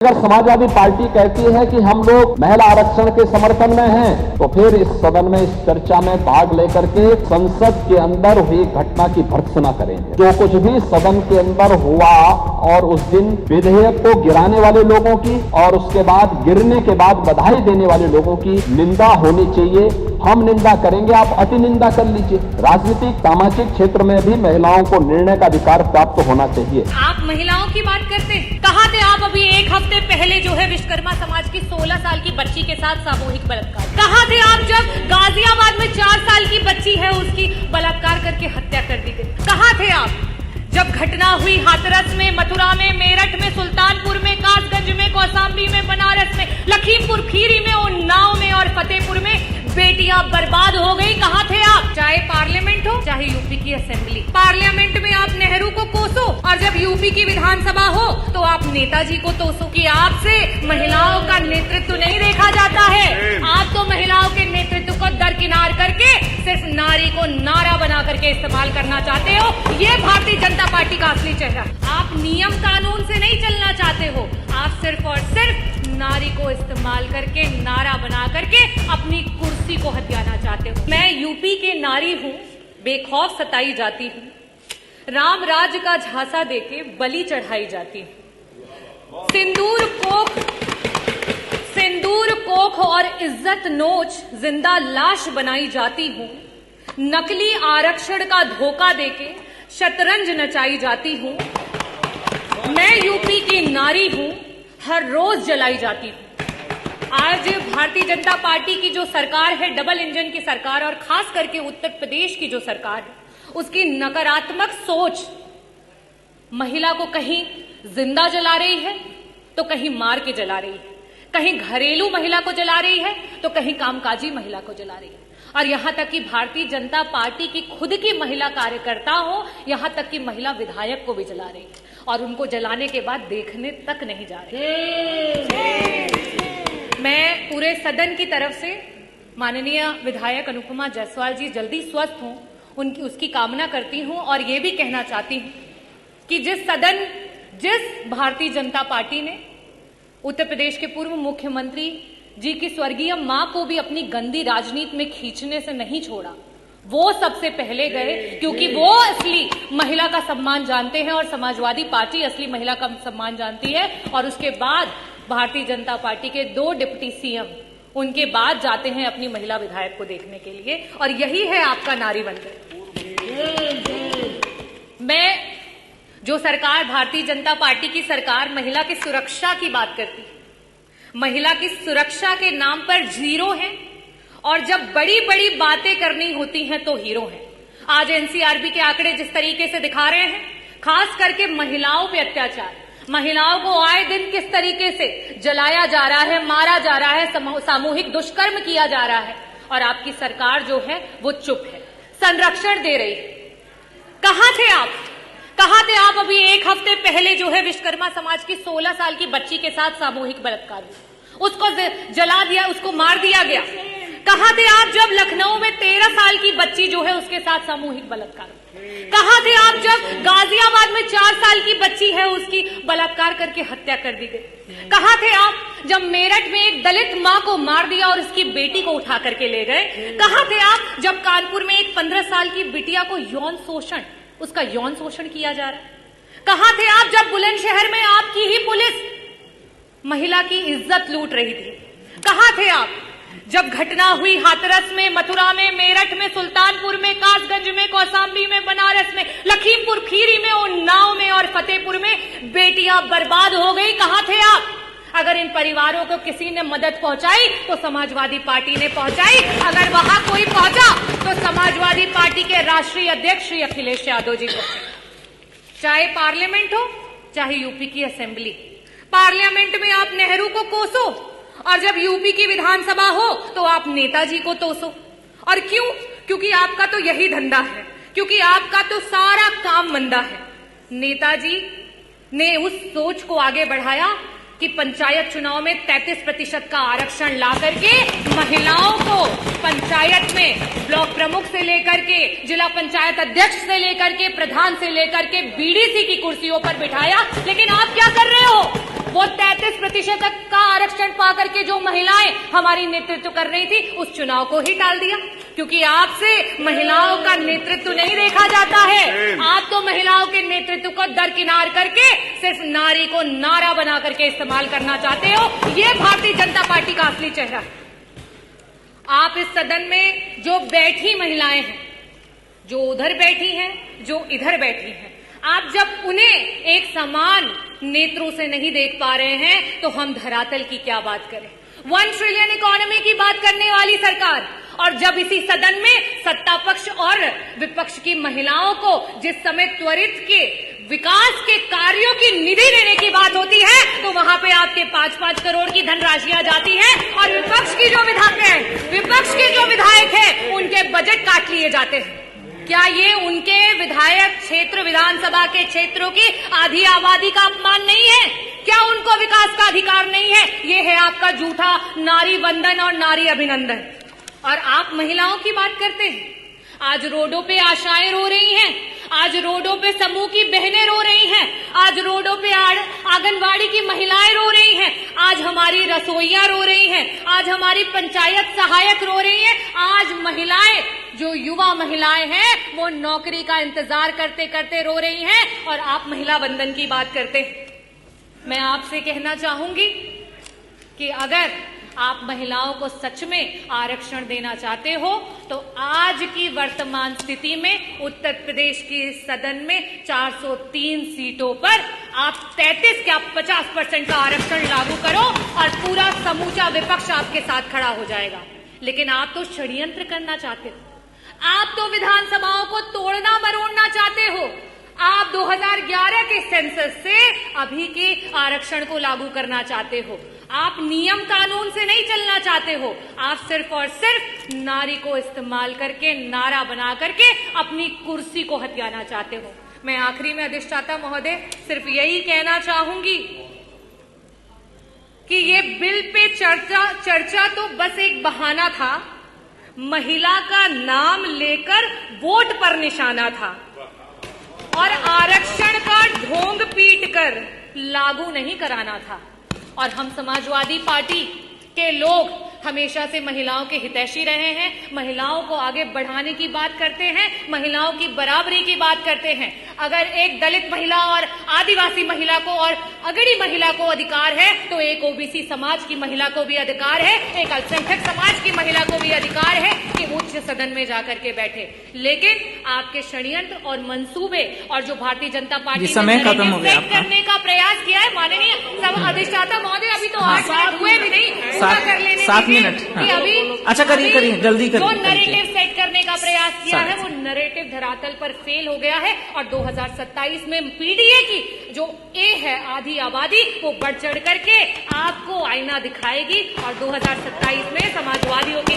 अगर समाजवादी पार्टी कहती है कि हम लोग महिला आरक्षण के समर्थन में हैं, तो फिर इस सदन में इस चर्चा में भाग लेकर के संसद के अंदर हुई घटना की भर्त्सना करेंगे। जो कुछ भी सदन के अंदर हुआ और उस दिन विधेयक को गिराने वाले लोगों की और उसके बाद गिरने के बाद बधाई देने वाले लोगों की निंदा होनी चाहिए। हम निंदा करेंगे, आप अति निंदा कर लीजिए। राजनीतिक सामाजिक क्षेत्र में भी महिलाओं को निर्णय का अधिकार प्राप्त होना चाहिए। आप महिलाओं की बात करते हैं, कहाँ थे आप अभी एक हफ्ते पहले जो है विश्वकर्मा समाज की 16 साल की बच्ची के साथ सामूहिक बलात्कार? कहाँ थे आप जब गाजियाबाद में 4 साल की बच्ची है उसकी बलात्कार करके हत्या कर दी गई? कहाँ थे आप जब घटना हुई हाथरस में, मथुरा में, मेरठ में, सुल्तानपुर में, कासगंज में, कौशाम्बी में, बनारस में, लखीमपुर खीरी में, उन्नाव में और फतेहपुर में बेटियां बर्बाद हो गई? कहाँ थे आप? चाहे पार्लियामेंट हो चाहे यूपी की असेंबली, पार्लियामेंट में आप नेहरू को कोसो और जब यूपी की विधानसभा हो तो आप नेताजी को तोसो कि आपसे महिलाओं का नेतृत्व नहीं देखा जाता है। आप तो महिलाओं के नेतृत्व को दरकिनार करके सिर्फ नारी को नारा बना करके इस्तेमाल करना चाहते हो। ये भारतीय जनता पार्टी का असली चेहरा। आप नियम कानून से नहीं चलना चाहते हो, आप सिर्फ और सिर्फ नारी को इस्तेमाल करके नारा बना करके अपनी कुर्सी को हथियाना चाहते हो। मैं यूपी के नारी हूँ, बेखौफ सताई जाती हूँ, राम राज्य का झांसा देके बलि चढ़ाई जाती हूँ, सिंदूर कोख और इज्जत नोच जिंदा लाश बनाई जाती हूँ, नकली आरक्षण का धोखा देके शतरंज नचाई जाती हूँ। मैं यूपी की नारी हूँ, हर रोज जलाई जाती हूँ। आज भारतीय जनता पार्टी की जो सरकार है, डबल इंजन की सरकार, और खास करके उत्तर प्रदेश की जो सरकार है, उसकी नकारात्मक सोच महिला को कहीं जिंदा जला रही है तो कहीं मार के जला रही है, कहीं घरेलू महिला को जला रही है तो कहीं कामकाजी महिला को जला रही है। और यहां तक कि भारतीय जनता पार्टी की खुद की महिला कार्यकर्ता हो, यहां तक कि महिला विधायक को भी जला रही है और उनको जलाने के बाद देखने तक नहीं जा रही। मैं पूरे सदन की तरफ से माननीय विधायक अनुपमा जायसवाल जी जल्दी स्वस्थ हों, उसकी कामना करती हूं और ये भी कहना चाहती हूं कि जिस भारतीय जनता पार्टी ने उत्तर प्रदेश के पूर्व मुख्यमंत्री जी की स्वर्गीय मां को भी अपनी गंदी राजनीति में खींचने से नहीं छोड़ा, वो सबसे पहले गए, क्योंकि वो असली महिला का सम्मान जानते हैं और समाजवादी पार्टी असली महिला का सम्मान जानती है। और उसके बाद भारतीय जनता पार्टी के 2 डिप्टी सीएम उनके बाद जाते हैं अपनी महिला विधायक को देखने के लिए, और यही है आपका नारी वंदन। मैं जो सरकार, भारतीय जनता पार्टी की सरकार महिला की सुरक्षा की बात करती है, महिला की सुरक्षा के नाम पर जीरो है और जब बड़ी बड़ी बातें करनी होती हैं तो हीरो हैं। आज एनसीआरबी के आंकड़े जिस तरीके से दिखा रहे हैं, खास करके महिलाओं पे अत्याचार, महिलाओं को आए दिन किस तरीके से जलाया जा रहा है, मारा जा रहा है, सामूहिक दुष्कर्म किया जा रहा है, और आपकी सरकार जो है वो चुप है, संरक्षण दे रही है। कहाँ थे आप? कहाँ थे आप अभी एक हफ्ते पहले जो है विश्वकर्मा समाज की 16 साल की बच्ची के साथ सामूहिक बलात्कार हुआ, उसको जला दिया, उसको मार दिया गया? कहाँ थे आप जब लखनऊ में 13 साल की बच्ची जो है उसके साथ सामूहिक बलात्कार? कहाँ थे आप जब गाजियाबाद में 4 साल की बच्ची है उसकी बलात्कार करके हत्या कर दी गई? कहाँ थे आप जब मेरठ में एक दलित मां को मार दिया और उसकी बेटी को उठा करके ले गए? कहाँ थे आप जब कानपुर में एक 15 साल की बिटिया को उसका यौन शोषण किया जा रहा है? कहाँ थे आप जब बुलंदशहर में आपकी ही पुलिस महिला की इज्जत लूट रही थी? कहाँ थे आप जब घटना हुई हाथरस में, मथुरा में, मेरठ में, सुल्तानपुर में, कासगंज में, कौशाम्बी में, बनारस में, लखीमपुर खीरी में, उन्नाव में और फतेहपुर में बेटियां बर्बाद हो गई? कहाँ थे आप? अगर इन परिवारों को किसी ने मदद पहुंचाई तो समाजवादी पार्टी ने पहुंचाई, अगर वहां कोई पहुंचा तो समाजवादी पार्टी के राष्ट्रीय अध्यक्ष श्री अखिलेश यादव जी को। चाहे पार्लियामेंट हो चाहे यूपी की असेंबली, पार्लियामेंट में आप नेहरू को कोसो और जब यूपी की विधानसभा हो तो आप नेताजी को तोसो। और क्यों? क्योंकि आपका तो यही धंधा है, क्योंकि आपका तो सारा काम मंदा है। नेताजी ने उस सोच को आगे बढ़ाया कि पंचायत चुनाव में 33% का आरक्षण ला करके महिलाओं को पंचायत में ब्लॉक प्रमुख से लेकर के जिला पंचायत अध्यक्ष से लेकर के प्रधान से लेकर के बीडीसी की कुर्सियों पर बिठाया। लेकिन आप क्या कर रहे हो? वो 33% का आरक्षण पा करके जो महिलाएं हमारी नेतृत्व कर रही थी, उस चुनाव को ही टाल दिया, क्योंकि आपसे महिलाओं का नेतृत्व नहीं देखा जाता है। आप तो महिलाओं के नेतृत्व को दरकिनार करके सिर्फ नारी को नारा बना करके इस्तेमाल करना चाहते हो। ये भारतीय जनता पार्टी का असली चेहरा है। आप इस सदन में जो बैठी महिलाएं हैं, जो उधर बैठी हैं, जो इधर बैठी हैं, आप जब उन्हें एक समान नेत्रों से नहीं देख पा रहे हैं, तो हम धरातल की क्या बात करें। 1 ट्रिलियन इकोनॉमी की बात करने वाली सरकार, और जब इसी सदन में सत्ता पक्ष और विपक्ष की महिलाओं को जिस समय त्वरित के विकास के कार्यों की निधि देने की बात होती है, तो वहां पे आपके 5-5 करोड़ की धनराशियां जाती हैं, और विपक्ष के जो विधायक हैं उनके बजट काट लिए जाते हैं। क्या ये उनके विधायक क्षेत्र, विधानसभा के क्षेत्रों की आधी आबादी का अपमान नहीं है? क्या उनको विकास का अधिकार नहीं है? ये है आपका झूठा नारी वंदन और नारी अभिनंदन। और आप महिलाओं की बात करते हैं। आज रोडों पे आशाएं रो रही हैं, आज रोडों पे समूह की बहनें रो रही हैं, आज रोडों पे आंगनवाड़ी की महिलाएं रो रही हैं, आज हमारी रसोइयां रो रही हैं, आज हमारी पंचायत सहायक रो रही हैं, आज महिलाएं, जो युवा महिलाएं हैं, वो नौकरी का इंतजार करते करते रो रही हैं, और आप महिला वंदन की बात करते हैं। मैं आपसे कहना चाहूंगी कि अगर आप महिलाओं को सच में आरक्षण देना चाहते हो, तो आज की वर्तमान स्थिति में उत्तर प्रदेश की सदन में 403 सीटों पर आप 33 क्या 50% का आरक्षण लागू करो, और पूरा समूचा विपक्ष आपके साथ खड़ा हो जाएगा। लेकिन आप तो षड्यंत्र करना चाहते हो, आप तो विधानसभाओं को तोड़ना मरोड़ना चाहते हो। आप 2011 के सेंसस से अभी के आरक्षण को लागू करना चाहते हो। आप नियम कानून से नहीं चलना चाहते हो, आप सिर्फ और सिर्फ नारी को इस्तेमाल करके, नारा बना करके अपनी कुर्सी को हथियाना चाहते हो। मैं आखिरी में अधिष्ठाता महोदय सिर्फ यही कहना चाहूंगी कि ये बिल पे चर्चा तो बस एक बहाना था, महिला का नाम लेकर वोट पर निशाना था, और आरक्षण का ढोंग पीटकर लागू नहीं कराना था। और हम समाजवादी पार्टी के लोग हमेशा से महिलाओं के हितैषी रहे हैं, महिलाओं को आगे बढ़ाने की बात करते हैं, महिलाओं की बराबरी की बात करते हैं। अगर एक दलित महिला और आदिवासी महिला को और अगड़ी महिला को अधिकार है, तो एक ओबीसी समाज की महिला को भी अधिकार है, एक अल्पसंख्यक समाज की महिला को भी अधिकार है कि उच्च सदन में जाकर के बैठे। लेकिन आपके षड्यंत्र और मंसूबे, और जो भारतीय जनता पार्टी ने करने का प्रयास किया है, माननीय अधिष्ठाता महोदय, अभी तो 8 मिनट हुए भी नहीं, पूरा कर लेने 7 मिनट। कि अभी अच्छा, करिए जल्दी करिए। जो नैरेटिव सेट करने का प्रयास किया है, वो नैरेटिव धरातल पर फेल हो गया है, और 2027 में पीडीए की जो ए है आधी आबादी, वो बढ़ चढ़ करके आपको आईना दिखाएगी, और 2027 में समाजवादियों की